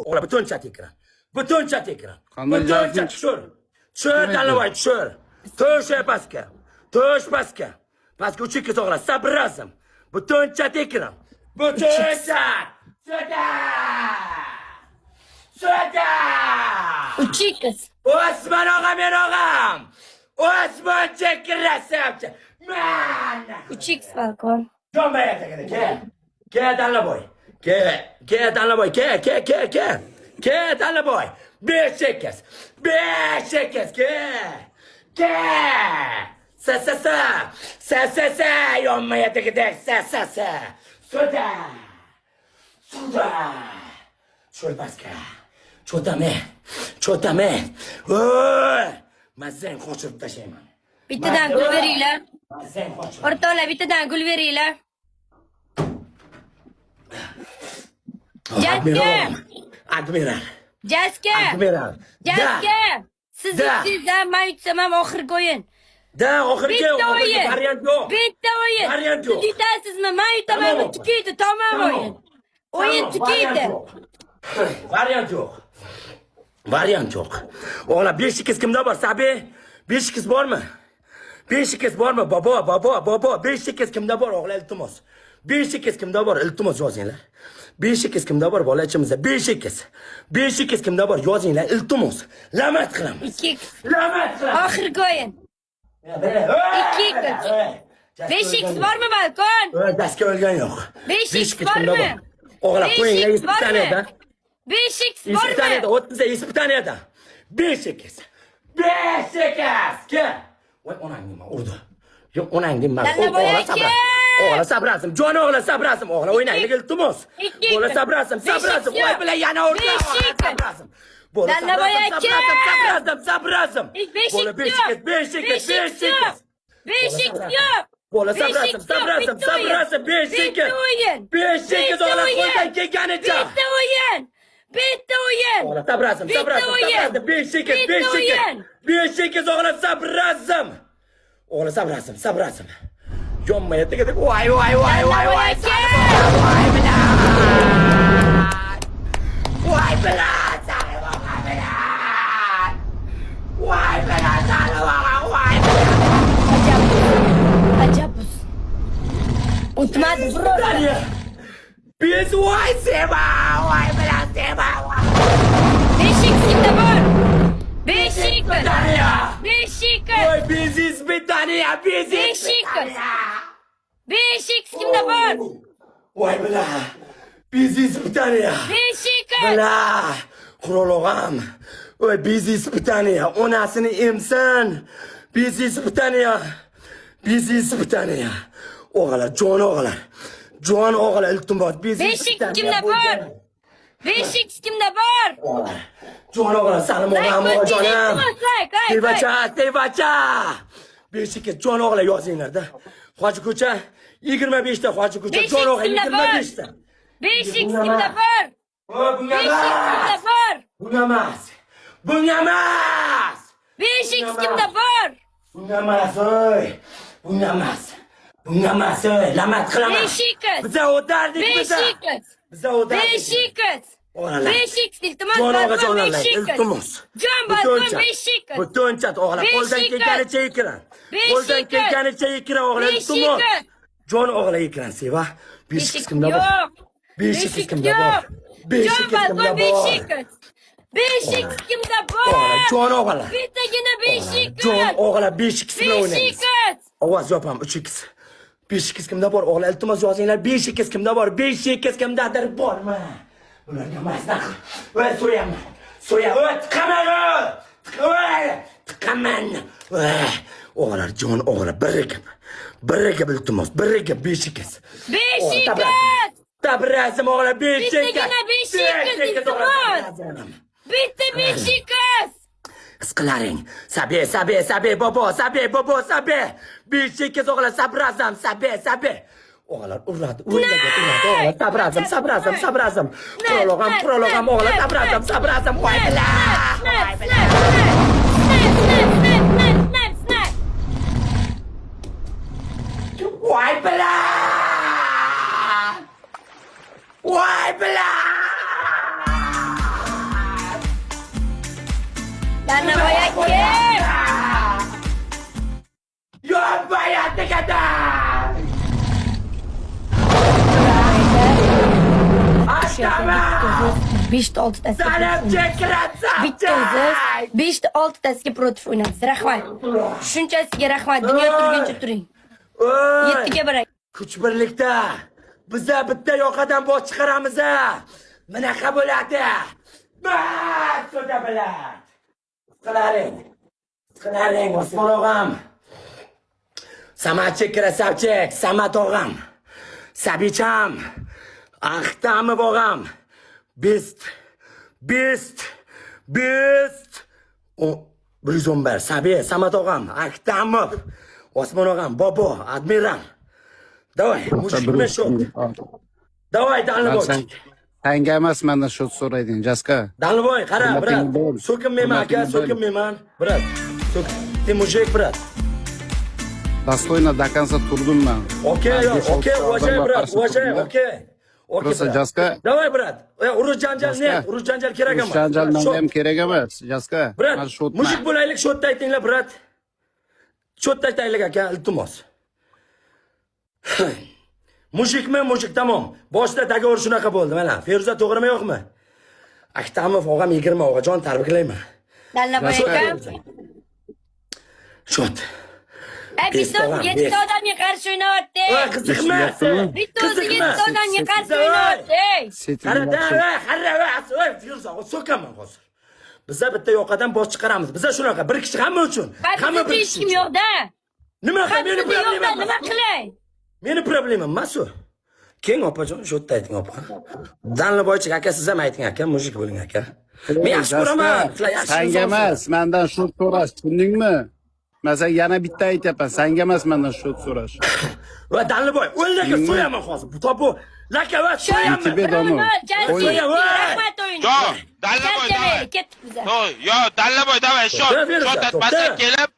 O'g'la butuncha tekran. Butuncha tekran. Qanday Butuncha jarlik? tushir. Tushir Dalavoy, tushir. Tush pastga. Tush pastga. Pastga uchikis o'g'la, sabr lazım. Butuncha tekran. Butuncha. Suda! Uchikas. Osman og'a men og'am. Osman chekirasamchi. Mana. Uchikas balkon. Jonbay atagada, ke Dalavoy. Ke Dalavoy, ke Dalavoy. Besh chekas, ke. Sa, yonmay atagada, sa. Suda. Şöyle paska. Ço'tame. Oy! Mazang qochirib tashlayman. Bittadan gul beringlar. Mazang qochirib. O'rtoqlar, bittadan gul beringlar. Jaska. Admiral. Jaska. Sizdan men yutsam ham oxirgi o'yin. Da, oxirgi Bitta o'yin. variant yo'q. Bitta o'yin. Variant yo'q. Siz yutasizmi? Men yutaman, tukiydi, tamom o'yin. O'yin tukiydi. Variant yo'q. O'g'la 5-2 kimda bor? Sabi? 5-2 bormi? 5-2 bormi? Bobo. 5-2 kimda bor o'g'la iltimos? 5-2 kimda bor? Iltimos yozinglar. 5-2 kimda bor bolachimizda? 5-2 kimda bor? Yozinglar iltimos. Lamat qilamiz. 2. Lamat qilamiz. Oxirgi o'yin. 5x bormi balkon? Daska o'lgan yo'q. 5x bormi? O'g'la qo'yinglar ispitaniyadan. 5x İspitaniye'de, bormi? 30'da İspitaniye'de. 5-8. Ke. Voy onang nima urdi. Yo'q, onang nima. O'g'la sabrazim. Jon o'g'la sabrazim. O'g'la o'ynaylik iltimos. O'g'la sabrazim. Voy bilan yana urdi. Sabrazim. Sabrazim. Bo'la 5-8. Bo'la sabrazim. 5-8. 5-8 o'g'la qo'ldan kelganicha. Bitta o'yin. O'g'la sabrazim. 5-8 o'g'la sabrazim. O'g'la sabrazim. Yonmay tegadi. Voy. Voy bilan. Ajab. O'tmadi biror. Biz voy seba. Voy bilan seba. 5x kimda bor? 5x. Voy biz İspitaniya. 5x kimda bor? Voy bilan. Biz İspitaniya. 5x. Bila. Qurol og'am. Voy biz İspitaniya. Onasini emsin. Biz İspitaniya. O'g'lar, jon o'g'lar iltimos. Biz 5x kimda bor? 5x kimda bor? Jon o'g'lar, salim o'g'am, jonim. Like. Tevacha. 5-2 jon o'g'lar yozinglar-da. Hoji ko'cha 25 ta Hoji ko'cha jon o'g'lar 25 ta. 5x kimda bor? Bunga 5x kimda bor? Bunga emas. 5x kimda bor? Bunga emas. Lamat qilaman. 5x. Biza o'tardik. 5x. O'g'lar. 5x iltimos Jon o'g'la balkon jonlar, 5x. iltimos. Jon balkon 5x. Butuncha o'g'lar, qo'ldan kelganicha ekran. Qo'ldan kelganicha ekran o'g'lar, iltimos. Jon o'g'la ekran seva. 5x kimda bor? 5x kimda bor? 5x kimda bor? 5x kimda bor? Jon o'g'la. Bittagina 5x. Jon o'g'la 5x bilan o'ynaymiz. 5x. Ovoz yopam 3x. 5x kimda bor? O'g'la iltimos yozinglar. 5x kimda bor? 5x kimdadir bormi? Ularga mazda. Voy so'yaman. Tiqaman. O'g'lar, jon o'g'la birga iltimos. Birga 5x. 5x. Tabrazim o'g'la 5x. Bittagina 5x iltimos. Bitta 5x. Isqilaring. Sabe, bobo. 5-8 o'g'la sabrazim. O'g'lar uradi. O'g'lar sabrazim. Qurolog'am o'g'lar sabrazim. Voy bilan. Voy bilan. tekada. Aşkama. 5'te 6'tasiga Salam chekirasan. bitta o'zi 5'te 6'tasiga protiv o'ynaysiz. Rahmat. Shunchasiga rahmat. Dunyo turguncha turing. 7ga biray. Kuch birlikda. Biza bitta yoqadan bosh chiqaramiz. Bunaqa bo'ladi. Bas, so'da bilan. Qalaring, Osmon og'am. Samatchik, krasavchik, Samat og'am. Sabicham. Axtamov og'am. Best. 111. Sabi, Samat og'am, Axtamov. Osmon og'am, Bobo, Admiral. Давай, мужикмен shot. Давай, Dalniboy. Tanga emas mendan shot so'rayding, Jaska. Dalniboy, qara, brat. So'kinmayman aka, so'kinmayman. Brat. Ты мужик, брат. Достойно до конца turdim men. Окей, уважай, брат, уважай, окей. Просто Jaska. Давай, брат. Urush janjal ne? Urush janjal kerak emas. Janjal menga ham kerak emas, Jaska. Brat, mushuk bo'laylik, shotda aytinglar, brat. Shotda aytaylik aka, iltimos. Mushuk tamom. Boshida dogovor shunaqa bo'ldi, mana. Feruza to'g'rimi yo'qmi? Axtamov og'am 20 og'ajon tabriklayman. Dalniboy aka. Shot. Bitta 7 odamga qarshi o'ynayapti. Qiziqmas. Bitta o'zi 7 odamga qarshi o'ynayapti. Qara, Feruza, so'kaman hozir. Biza bitta yoqadan bosh chiqaramiz. Biza shunaqa, bir kishi hamma uchun. Hamma bir hech kim yo'q-da. Nima meni problemam? Nima qilay? Meni problemam emas u. Keng opajon, shotda ayting opa. Dalniboychik aka, siz ham ayting aka, mujik bo'ling aka. Men yaxshi ko'raman. Senga emas, mendan shot so'rash, tushundingmi? Men sen yana bitta aytyapman, senga emas mendan shot so'rash. Va Dalniboy, o'ynaga so'yaman hozir. Bu to'pi laka va so'yaman. Rahmat o'yin. Yo, Dalniboy, давай. Ketdik biz. Yo, Dalniboy, давай, shot. Shot atmasa kelib